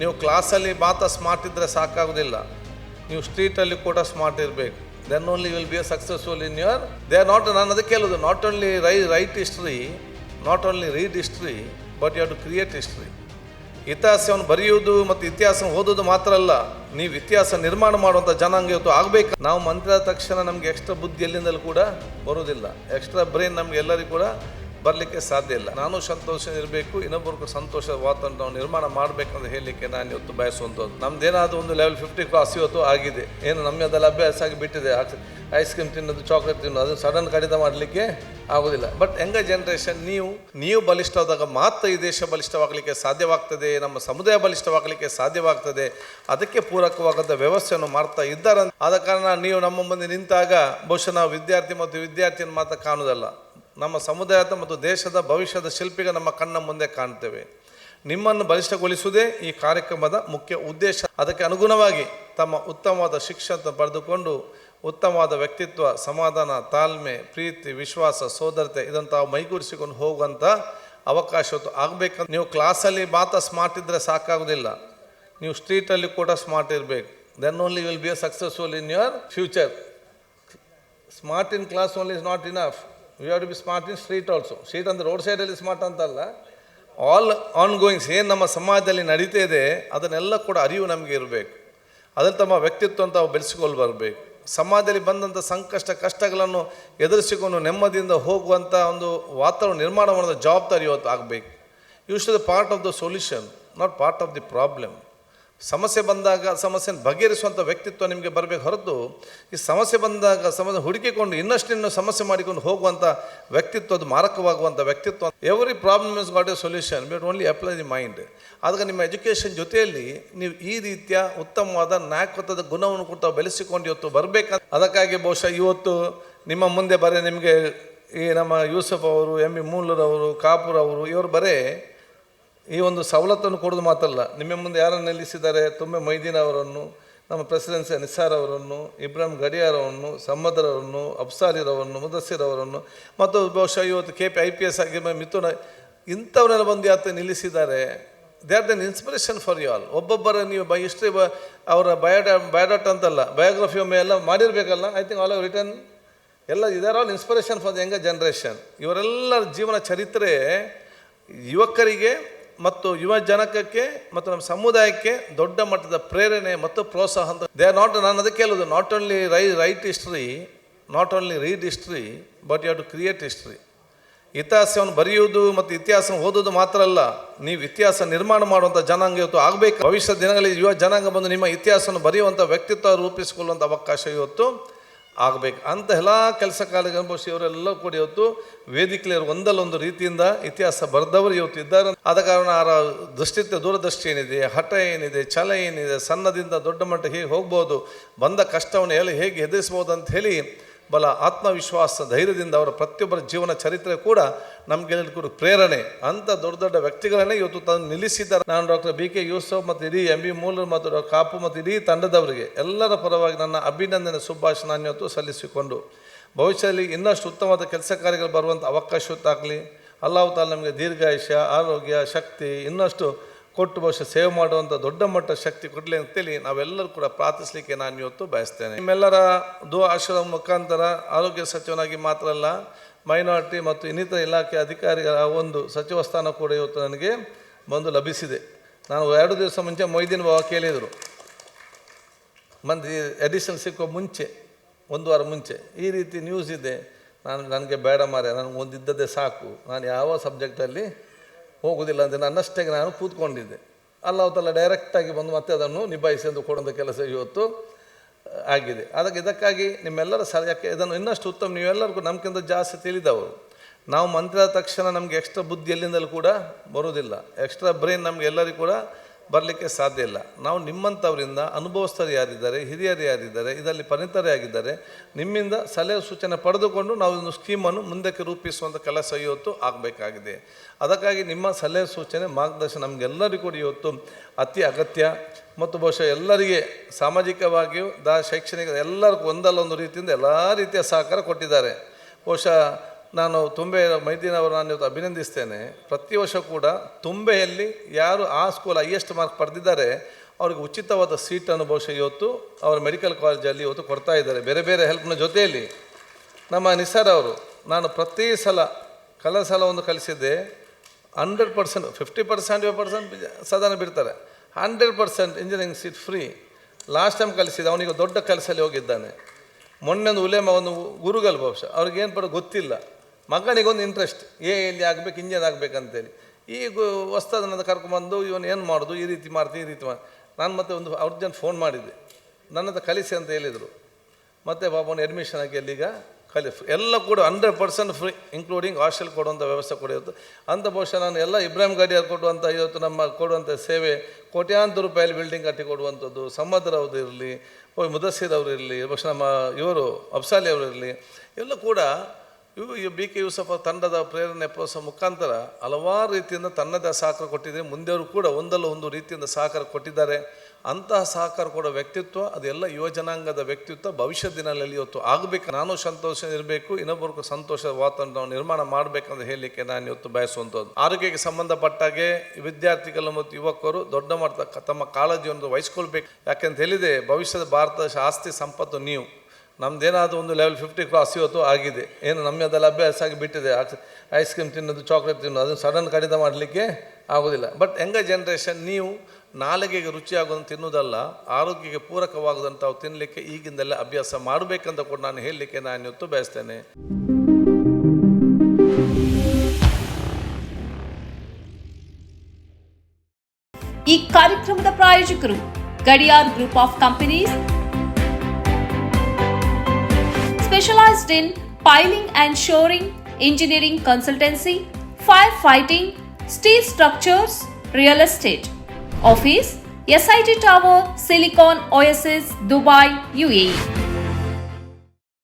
ನೀವು ಕ್ಲಾಸಲ್ಲಿ ಮಾತ್ರ ಸ್ಮಾರ್ಟ್ ಇದ್ದರೆ ಸಾಕಾಗೋದಿಲ್ಲ, ನೀವು ಸ್ಟ್ರೀಟಲ್ಲಿ ಕೂಡ ಸ್ಮಾರ್ಟ್ ಇರಬೇಕು. Then only will be a successful in your they are not. ನಾನು ಅದಕ್ಕೆ ಹೇಳೋದು, not only write history, not only read history, but you have to create history. ಇತಿಹಾಸವನ್ನು ಬರೆಯುವುದು ಮತ್ತು ಇತಿಹಾಸ ಓದೋದು ಮಾತ್ರ ಅಲ್ಲ, ನೀವು ಇತಿಹಾಸ ನಿರ್ಮಾಣ ಮಾಡುವಂಥ ಜನಾಂಗ ಇವತ್ತು ಆಗಬೇಕು. ನಾವು ಮಂತ್ರಿ ಆದ ತಕ್ಷಣ ನಮಗೆ ಎಕ್ಸ್ಟ್ರಾ ಬುದ್ಧಿ ಎಲ್ಲಿಂದಲೂ ಕೂಡ ಬರೋದಿಲ್ಲ, ಎಕ್ಸ್ಟ್ರಾ ಬ್ರೈನ್ ನಮ್ಗೆ ಎಲ್ಲರಿಗೂ ಕೂಡ ಬರಲಿಕ್ಕೆ ಸಾಧ್ಯ ಇಲ್ಲ. ನಾನು ಸಂತೋಷ ಇರಬೇಕು, ಇನ್ನೊಬ್ಬರಿಗೂ ಸಂತೋಷದ ವಾತಾವರಣ ನಾವು ನಿರ್ಮಾಣ ಮಾಡಬೇಕಂತ ಹೇಳಲಿಕ್ಕೆ ನಾನು ಇವತ್ತು ಬಯಸುವಂಥದ್ದು. ನಮ್ದೇನಾದರೂ ಒಂದು ಲೆವೆಲ್ 50 ಕ್ರಾಸ್ ಇವತ್ತು ಆಗಿದೆ, ಏನು ನಮ್ಮದೆಲ್ಲ ಅಭ್ಯಾಸ ಆಗಿ ಬಿಟ್ಟಿದೆ. ಐಸ್ ಕ್ರೀಮ್ ತಿನ್ನೋದು, ಚಾಕ್ಲೇಟ್ ತಿನ್ನೋದು, ಅದು ಸಡನ್ ಕಡಿತ ಮಾಡಲಿಕ್ಕೆ ಆಗೋದಿಲ್ಲ. ಬಟ್ ಹೆಂಗ ಜನರೇಷನ್, ನೀವು ಬಲಿಷ್ಠವಾದಾಗ ಮಾತ್ರ ಈ ದೇಶ ಬಲಿಷ್ಠವಾಗಲಿಕ್ಕೆ ಸಾಧ್ಯವಾಗ್ತದೆ, ನಮ್ಮ ಸಮುದಾಯ ಬಲಿಷ್ಠವಾಗಲಿಕ್ಕೆ ಸಾಧ್ಯವಾಗ್ತದೆ. ಅದಕ್ಕೆ ಪೂರಕವಾದ ವ್ಯವಸ್ಥೆಯನ್ನು ಮಾಡ್ತಾ ಇದ್ದಾರೆ. ಆದ ಕಾರಣ ನೀವು ನಮ್ಮ ಮುಂದೆ ನಿಂತಾಗ ಬಹುಶಃ ನಾವು ವಿದ್ಯಾರ್ಥಿ ಮತ್ತು ವಿದ್ಯಾರ್ಥಿಯನ್ನು ಮಾತ್ರ ಕಾಣುವುದಲ್ಲ, ನಮ್ಮ ಸಮುದಾಯದ ಮತ್ತು ದೇಶದ ಭವಿಷ್ಯದ ಶಿಲ್ಪಿಗೆ ನಮ್ಮ ಕಣ್ಣ ಮುಂದೆ ಕಾಣ್ತೇವೆ. ನಿಮ್ಮನ್ನು ಬಲಿಷ್ಠಗೊಳಿಸುವುದೇ ಈ ಕಾರ್ಯಕ್ರಮದ ಮುಖ್ಯ ಉದ್ದೇಶ. ಅದಕ್ಕೆ ಅನುಗುಣವಾಗಿ ತಮ್ಮ ಉತ್ತಮವಾದ ಶಿಕ್ಷಣ ಪಡೆದುಕೊಂಡು ಉತ್ತಮವಾದ ವ್ಯಕ್ತಿತ್ವ, ಸಮಾಧಾನ, ತಾಳ್ಮೆ, ಪ್ರೀತಿ, ವಿಶ್ವಾಸ, ಸೋದರತೆ ಇದನ್ನು ತಾವು ಮೈಗೂಡಿಸಿಕೊಂಡು ಹೋಗುವಂಥ ಅವಕಾಶ ಆಗಬೇಕಂತ. ನೀವು ಕ್ಲಾಸಲ್ಲಿ ಮಾತ್ರ ಸ್ಮಾರ್ಟ್ ಇದ್ದರೆ ಸಾಕಾಗೋದಿಲ್ಲ, ನೀವು ಸ್ಟ್ರೀಟಲ್ಲಿ ಕೂಡ ಸ್ಮಾರ್ಟ್ ಇರಬೇಕು. Then only will be a successful in your future. Smart in class only is not enough, you have to be smart in street also. Street ಅಂದರೆ ರೋಡ್ ಸೈಡಲ್ಲಿ ಸ್ಮಾರ್ಟ್ ಅಂತಲ್ಲ, ಆಲ್ ಆನ್ ಗೋಯಿಂಗ್ಸ್ ಏನು ನಮ್ಮ ಸಮಾಜದಲ್ಲಿ ನಡೀತಾ ಇದೆ ಅದನ್ನೆಲ್ಲ ಕೂಡ ಅರಿವು ನಮಗೆ ಇರಬೇಕು. ಅದ್ರಲ್ಲಿ ತಮ್ಮ ವ್ಯಕ್ತಿತ್ವ ಅಂತ ಬೆಳೆಸಿಕೊಂಡು ಬರಬೇಕು. ಸಮಾಜದಲ್ಲಿ ಬಂದಂಥ ಸಂಕಷ್ಟ ಕಷ್ಟಗಳನ್ನು ಎದುರಿಸಿಕೊಂಡು ನೆಮ್ಮದಿಯಿಂದ ಹೋಗುವಂಥ ಒಂದು ವಾತಾವರಣ ನಿರ್ಮಾಣ ಮಾಡೋದ ಜವಾಬ್ದಾರಿ ಇವತ್ತು ಆಗಬೇಕು. You should be part of the solution, not part of the problem. ಸಮಸ್ಯೆ ಬಂದಾಗ ಸಮಸ್ಯೆಯನ್ನು ಬಗೆಹರಿಸುವಂಥ ವ್ಯಕ್ತಿತ್ವ ನಿಮಗೆ ಬರಬೇಕು ಹೊರತು ಈ ಸಮಸ್ಯೆ ಬಂದಾಗ ಸಮಸ್ಯೆ ಹುಡುಕಿಕೊಂಡು ಇನ್ನಷ್ಟು ಸಮಸ್ಯೆ ಮಾಡಿಕೊಂಡು ಹೋಗುವಂಥ ವ್ಯಕ್ತಿತ್ವ, ಅದು ಮಾರಕವಾಗುವಂಥ ವ್ಯಕ್ತಿತ್ವ. Every problem is got A solution, but only apply the mind. ಆದಾಗ ನಿಮ್ಮ ಎಜುಕೇಷನ್ ಜೊತೆಯಲ್ಲಿ ನೀವು ಈ ರೀತಿಯ ಉತ್ತಮವಾದ ನಾಯಕತ್ವದ ಗುಣವನ್ನು ಕೂಡ ಬೆಳೆಸಿಕೊಂಡು ಇವತ್ತು ಬರಬೇಕು. ಅದಕ್ಕಾಗಿ ಬಹುಶಃ ಇವತ್ತು ನಿಮ್ಮ ಮುಂದೆ ನಿಮಗೆ ಈ ನಮ್ಮ ಯೂಸಫ್ ಅವರು, ಎಂ ಇ ಮೂಲರವರು, ಕಾಪೂರ್ ಅವರು, ಇವರು ಈ ಒಂದು ಸವಲತ್ತನ್ನು ಕೊಡೋದು ಮಾತ್ರ ಅಲ್ಲ, ನಿಮ್ಮ ಮುಂದೆ ಯಾರನ್ನು ನಿಲ್ಲಿಸಿದ್ದಾರೆ, ತುಂಬೆ ಮೊಯ್ದೀನ್ ಅವರನ್ನು, ನಮ್ಮ ಪ್ರೆಸಿಡೆನ್ಸಿ ನಿಸಾರ್ ಅವರನ್ನು, ಇಬ್ರಾಹಿಂ ಗಡಿಯಾರ್ ಅವರನ್ನು, ಸಮದರವರನ್ನು, ಅಬ್ಸಾರಿರವರನ್ನು, ಮುದಸ್ಸಿರ್ ಅವರನ್ನು, ಮತ್ತು ಬಹುಶಃ ಇವತ್ತು KP IPS ಆಗಿ ಮಿಥುನ, ಇಂಥವನ್ನೆಲ್ಲ ಬಂದು ಯಾತ ನಿಲ್ಲಿಸಿದ್ದಾರೆ. They are then inspiration for you all. ಒಬ್ಬೊಬ್ಬರ ನೀವು ಹಿಸ್ಟ್ರಿ ಅವರ ಬಯೋಡಾಟ ಅಂತಲ್ಲ, ಬಯೋಗ್ರಫಿ ಒಮ್ಮೆ ಎಲ್ಲ ಮಾಡಿರಬೇಕಲ್ಲ. ಐ ಥಿಂಕ್ ಆಲ್ ರಿಟರ್ನ್ ಎಲ್ಲ ಇದರ all inspiration for the younger generation. ಇವರೆಲ್ಲರ ಜೀವನ ಚರಿತ್ರೆ ಯುವಕರಿಗೆ ಮತ್ತು ಯುವ ಜನಕಕ್ಕೆ ಮತ್ತು ನಮ್ಮ ಸಮುದಾಯಕ್ಕೆ ದೊಡ್ಡ ಮಟ್ಟದ ಪ್ರೇರಣೆ ಮತ್ತು ಪ್ರೋತ್ಸಾಹ ಅಂತ. They are not. ನಾನು ಅದಕ್ಕೆ ಹೇಳೋದು, not only write history, not only read history, but you have to create history. ಇತಿಹಾಸವನ್ನು ಬರೆಯುವುದು ಮತ್ತು ಇತಿಹಾಸ ಓದೋದು ಮಾತ್ರ ಅಲ್ಲ, ನೀವು ಇತಿಹಾಸ ನಿರ್ಮಾಣ ಮಾಡುವಂಥ ಜನಾಂಗ ಇವತ್ತು ಆಗಬೇಕು. ಭವಿಷ್ಯದ ದಿನಗಳಲ್ಲಿ ಯುವ ಜನಾಂಗ ಬಂದು ನಿಮ್ಮ ಇತಿಹಾಸವನ್ನು ಬರೆಯುವಂಥ ವ್ಯಕ್ತಿತ್ವ ರೂಪಿಸಿಕೊಳ್ಳುವಂಥ ಅವಕಾಶ ಇವತ್ತು ಆಗಬೇಕು. ಅಂತ ಎಲ್ಲ ಕೆಲಸ ಕಾರ್ಯಗಳು ಬಹುಶಃ ಇವರೆಲ್ಲ ಕೂಡ ಇವತ್ತು ವೇದಿಕೆಯಲ್ಲಿ ಒಂದಲ್ಲೊಂದು ರೀತಿಯಿಂದ ಇತಿಹಾಸ ಬರೆದವರು ಇವತ್ತು ಇದ್ದಾರೆ. ಆದ ಕಾರಣ ಅವರ ದೂರದೃಷ್ಟಿ ಏನಿದೆ, ಹಠ ಏನಿದೆ, ಛಲ ಏನಿದೆ, ಸಣ್ಣದಿಂದ ದೊಡ್ಡ ಮಟ್ಟ ಹೇಗೆ ಹೋಗ್ಬೋದು, ಬಂದ ಕಷ್ಟವನ್ನು ಹೇಗೆ ಎದುರಿಸ್ಬೋದು ಅಂತ ಹೇಳಿ ಬಲ ಆತ್ಮವಿಶ್ವಾಸ, ಧೈರ್ಯದಿಂದ ಅವರ ಪ್ರತಿಯೊಬ್ಬರ ಜೀವನ ಚರಿತ್ರೆ ಕೂಡ ನಮಗೆಲ್ಲರಿಗೂ ಪ್ರೇರಣೆ. ಅಂಥ ದೊಡ್ಡ ದೊಡ್ಡ ವ್ಯಕ್ತಿಗಳನ್ನೇ ಇವತ್ತು ತಂದು ನಿಲ್ಲಿಸಿದ್ದಾರೆ. ನಾನು ಡಾಕ್ಟರ್ BK ಯೂಸಫ್ ಮತ್ತು ಇಡೀ MB ಮೂಲರ್ ಮತ್ತು ಡಾಕ್ಟರ್ ಕಾಪು ಮತ್ತು ಇಡೀ ತಂಡದವರಿಗೆ ಎಲ್ಲರ ಪರವಾಗಿ ನನ್ನ ಅಭಿನಂದನೆ ಶುಭಾಶಯ ನಾನು ಇವತ್ತು ಸಲ್ಲಿಸಿಕೊಂಡು, ಭವಿಷ್ಯದಲ್ಲಿ ಇನ್ನಷ್ಟು ಉತ್ತಮವಾದ ಕೆಲಸ ಕಾರ್ಯಗಳು ಬರುವಂಥ ಅವಕಾಶ ಆಗಲಿ. ಅಲ್ಲಾಹು ತಾಲ ನಮಗೆ ದೀರ್ಘಾಯುಷ್ಯ, ಆರೋಗ್ಯ, ಶಕ್ತಿ ಇನ್ನಷ್ಟು ಕೊಟ್ಟು ಬಹುಶಃ ಸೇವೆ ಮಾಡುವಂಥ ದೊಡ್ಡ ಮಟ್ಟ ಶಕ್ತಿ ಕೊಡಲಿ ಅಂತೇಳಿ ನಾವೆಲ್ಲರೂ ಕೂಡ ಪ್ರಾರ್ಥಿಸಲಿಕ್ಕೆ ನಾನು ಇವತ್ತು ಬಯಸ್ತೇನೆ. ನಿಮ್ಮೆಲ್ಲರ ದುಆ ಆಶೀರ್ವಾದ ಮುಖಾಂತರ ಆರೋಗ್ಯ ಸಚಿವನಾಗಿ ಮಾತ್ರ ಅಲ್ಲ, ಮೈನಾರಿಟಿ ಮತ್ತು ಇನ್ನಿತರ ಇಲಾಖೆ ಅಧಿಕಾರಿಗಳ ಒಂದು ಸಚಿವ ಸ್ಥಾನ ಕೂಡ ಇವತ್ತು ನನಗೆ ಬಂದು ಲಭಿಸಿದೆ. ನಾನು 2 ದಿವಸ ಮುಂಚೆ ಮೊಯ್ದೀನ್ ಬಾಬಾ ಕೇಳಿದರು, ಮಂದಿ ಎಡಿಷನ್ ಸಿಕ್ಕೋ ಮುಂಚೆ 1 ವಾರ ಮುಂಚೆ ಈ ರೀತಿ ನ್ಯೂಸ್ ಇದೆ. ನನಗೆ ಬೇಡ ಮಾರೆ, ನನಗೆ ಒಂದಿದ್ದದ್ದೇ ಸಾಕು, ನಾನು ಯಾವ ಸಬ್ಜೆಕ್ಟಲ್ಲಿ ಹೋಗೋದಿಲ್ಲ ಅಂತ ನನ್ನಷ್ಟೇ ನಾನು ಕೂತ್ಕೊಂಡಿದ್ದೆ. ಅಲ್ಲಾಹು ತಾಲ ಡೈರೆಕ್ಟಾಗಿ ಬಂದು ಮತ್ತೆ ಅದನ್ನು ನಿಭಾಯಿಸಿ ಎಂದು ಕೊಡುವಂಥ ಕೆಲಸ ಇವತ್ತು ಆಗಿದೆ. ಇದಕ್ಕಾಗಿ ನಿಮ್ಮೆಲ್ಲರ ಯಾಕೆ ಇದನ್ನು ಇನ್ನಷ್ಟು ಉತ್ತಮ, ನೀವೆಲ್ಲರಿಗೂ ನಮ್ಗಿಂತ ಜಾಸ್ತಿ ತಿಳಿದವರು. ನಾವು ಮಂತ್ರಿ ಆದ ತಕ್ಷಣ ನಮಗೆ ಎಕ್ಸ್ಟ್ರಾ ಬುದ್ಧಿ ಎಲ್ಲಿಂದಲೂ ಕೂಡ ಬರೋದಿಲ್ಲ, ಎಕ್ಸ್ಟ್ರಾ ಬ್ರೈನ್ ನಮಗೆ ಎಲ್ಲರಿಗೂ ಕೂಡ ಬರಲಿಕ್ಕೆ ಸಾಧ್ಯ ಇಲ್ಲ. ನಾವು ನಿಮ್ಮಂಥವರಿಂದ ಅನುಭವಸ್ಥರು ಯಾರಿದ್ದಾರೆ, ಹಿರಿಯರು ಯಾರಿದ್ದಾರೆ, ಇದರಲ್ಲಿ ಪರಿಣಿತರೇ ಆಗಿದ್ದಾರೆ, ನಿಮ್ಮಿಂದ ಸಲಹೆ ಸೂಚನೆ ಪಡೆದುಕೊಂಡು ನಾವು ಒಂದು ಸ್ಕೀಮನ್ನು ಮುಂದಕ್ಕೆ ರೂಪಿಸುವಂಥ ಕೆಲಸ ಇವತ್ತು ಆಗಬೇಕಾಗಿದೆ. ಅದಕ್ಕಾಗಿ ನಿಮ್ಮ ಸಲಹೆ ಸೂಚನೆ ಮಾರ್ಗದರ್ಶನ ನಮಗೆಲ್ಲರಿಗೂ ಕೂಡ ಇವತ್ತು ಅತಿ ಅಗತ್ಯ. ಮತ್ತು ಬಹುಶಃ ಎಲ್ಲರಿಗೆ ಸಾಮಾಜಿಕವಾಗಿಯೂ ಶೈಕ್ಷಣಿಕ ಎಲ್ಲರಿಗೂ ಒಂದಲ್ಲ ಒಂದು ರೀತಿಯಿಂದ ಎಲ್ಲ ರೀತಿಯ ಸಹಕಾರ ಕೊಟ್ಟಿದ್ದಾರೆ. ಬಹುಶಃ ನಾನು ತುಂಬೆ ಮೈದೀನ್ ಅವರು ನಾನು ಇವತ್ತು ಅಭಿನಂದಿಸ್ತೇನೆ. ಪ್ರತಿ ವರ್ಷ ಕೂಡ ತುಂಬೆಯಲ್ಲಿ ಯಾರು ಆ ಸ್ಕೂಲ್ ಹೈಯೆಸ್ಟ್ ಮಾರ್ಕ್ ಪಡೆದಿದ್ದಾರೆ ಅವ್ರಿಗೆ ಉಚಿತವಾದ ಸೀಟನ್ನು ಬಹುಶಃ ಇವತ್ತು ಅವರ ಮೆಡಿಕಲ್ ಕಾಲೇಜಲ್ಲಿ ಇವತ್ತು ಕೊಡ್ತಾ ಇದ್ದಾರೆ, ಬೇರೆ ಬೇರೆ ಹೆಲ್ಪ್ನ ಜೊತೆಯಲ್ಲಿ. ನಮ್ಮ ನಿಸಾರ್ ಅವರು, ನಾನು ಪ್ರತಿ ಸಲ ಕಳೆದ ಸಲ ಒಂದು ಕಲಿಸಿದ್ದೆ, 100%, 50%, 50% ಸಾಧಾರಣ ಬಿಡ್ತಾರೆ, 100% engineering seat free. Last time ಕಲಿಸಿದ ಅವನಿಗೆ ದೊಡ್ಡ ಕೆಲಸದಲ್ಲಿ ಹೋಗಿದ್ದಾನೆ. ಮೊನ್ನೆ ಒಂದು ಉಲೇಮ ಒಂದು ಗುರುಗಳು ಬಹುಶಃ ಅವ್ರಿಗೇನು ಪಡ ಗೊತ್ತಿಲ್ಲ, ಮಗನಿಗೊಂದು ಇಂಟ್ರೆಸ್ಟ್ ಎಲ್ಲಿ ಆಗಬೇಕು, ಇಂಜಿನಿಯರ್ ಆಗಬೇಕಂತೇಳಿ. ಈಗ ಹೊಸ್ತಾದ ನನ್ನ ಕರ್ಕೊಂಬಂದು ಇವನು ಏನು ಮಾಡೋದು, ಈ ರೀತಿ ಮಾಡ್ತೀನಿ, ಈ ರೀತಿ ಮಾಡಿ. ನಾನು ಮತ್ತೆ ಒಂದು ಅರ್ಜೆಂಟ್ ಫೋನ್ ಮಾಡಿದ್ದೆ, ನನ್ನ ಹತ್ರ ಕಲಿಸಿ ಅಂತ ಹೇಳಿದರು. ಮತ್ತು ಪಾಪನ ಅಡ್ಮಿಷನ್ ಆಗಿ ಅಲ್ಲಿಗ ಎಲ್ಲ ಕೂಡ 100% ಫ್ರೀ, ಇನ್ಕ್ಲೂಡಿಂಗ್ ಹಾಸ್ಟೆಲ್ ಕೊಡುವಂಥ ವ್ಯವಸ್ಥೆ ಕೂಡ ಇರುತ್ತೆ ಅಂತ. ಬಹುಶಃ ನಾನು ಎಲ್ಲ ಇಬ್ರಾಹಿಂ ಗಾಡಿಯವ್ರು ಕೊಡುವಂಥ ಇವತ್ತು ನಮ್ಮ ಕೊಡುವಂಥ ಸೇವೆ, ಕೋಟ್ಯಾಂತರ ರೂಪಾಯಲ್ಲಿ ಬಿಲ್ಡಿಂಗ್ ಕಟ್ಟಿ ಕೊಡುವಂಥದ್ದು, ಸಮದ್ರ ಅವರು ಇರಲಿ, ಮುದಸ್ಸಿರ್ ಅವರು ಇರಲಿ, ಬಹುಶಃ ನಮ್ಮ ಇವರು ಅಫ್ಸಾಲಿ ಅವರು ಇರಲಿ, ಎಲ್ಲ ಕೂಡ ಬಿ ಕೆ ಯೂಸಫ್ ತಂಡದ ಪ್ರೇರಣೆ ಪ್ರೋತ್ಸಾಹ ಮುಖಾಂತರ ಹಲವಾರು ರೀತಿಯಿಂದ ತನ್ನದೇ ಸಹಕಾರ ಕೊಟ್ಟಿದೆ. ಮುಂದೆಯವರು ಕೂಡ ಒಂದಲ್ಲ ಒಂದು ರೀತಿಯಿಂದ ಸಹಕಾರ ಕೊಟ್ಟಿದ್ದಾರೆ. ಅಂತಹ ಸಹಕಾರ ಕೊಡೋ ವ್ಯಕ್ತಿತ್ವ, ಅದೆಲ್ಲ ಯುವಜನಾಂಗದ ವ್ಯಕ್ತಿತ್ವ ಭವಿಷ್ಯದ ದಿನಗಳಲ್ಲಿ ಇವತ್ತು ಆಗಬೇಕು. ನಾನು ಸಂತೋಷ ಇರಬೇಕು, ಇನ್ನೊಬ್ಬರಿಗೂ ಸಂತೋಷದ ವಾತಾವರಣ ನಾವು ನಿರ್ಮಾಣ ಮಾಡಬೇಕಂತ ಹೇಳಲಿಕ್ಕೆ ನಾನು ಇವತ್ತು ಬಯಸುವಂಥದ್ದು. ಆರೋಗ್ಯಕ್ಕೆ ಸಂಬಂಧಪಟ್ಟಾಗೆ ವಿದ್ಯಾರ್ಥಿಗಳು ಮತ್ತು ಯುವಕರು ದೊಡ್ಡ ಮಟ್ಟ ತಮ್ಮ ಕಾಳಜಿಯನ್ನು ವಹಿಸ್ಕೊಳ್ಬೇಕು. ಯಾಕೆಂತ ಹೇಳಿದೆ, ಭವಿಷ್ಯದ ಭಾರತ ಆಸ್ತಿ ಸಂಪತ್ತು ನೀವು. ನಮ್ಮದೇನಾದರೂ ಒಂದು ಲೆವೆಲ್ 50 ಕ್ರಾಸ್ ಇವತ್ತು ಆಗಿದೆ, ಏನು ನಮ್ಮದೆಲ್ಲ ಅಭ್ಯಾಸ ಆಗಿ ಬಿಟ್ಟಿದೆ. ಐಸ್ ಕ್ರೀಮ್ ತಿನ್ನೋದು, ಚಾಕ್ಲೇಟ್ ತಿನ್ನೋದು, ಅದನ್ನು ಸಡನ್ ಕಡಿತ ಮಾಡಲಿಕ್ಕೆ ಆಗೋದಿಲ್ಲ. ಬಟ್ ಯಂಗ ಜನ್ರೇಷನ್, ನೀವು ನಾಲಿಗೆಗೆ ರುಚಿಯಾಗೋದನ್ನು ತಿನ್ನೋದಲ್ಲ, ಆರೋಗ್ಯಕ್ಕೆ ಪೂರಕವಾಗೋದಂತ ತಿನ್ನಲಿಕ್ಕೆ ಈಗಿಂದಲೇ ಅಭ್ಯಾಸ ಮಾಡಬೇಕಂತ ಕೂಡ ನಾನು ಹೇಳಲಿಕ್ಕೆ ನಾನು ಇವತ್ತು ಬಯಸ್ತೇನೆ. ಈ ಕಾರ್ಯಕ್ರಮದ ಪ್ರಾಯೋಜಕರು Gadiyar group of companies, specialized in piling and shoring, engineering consultancy, firefighting, steel structures, real estate. Office, SIT Tower, Silicon Oasis, Dubai, UAE.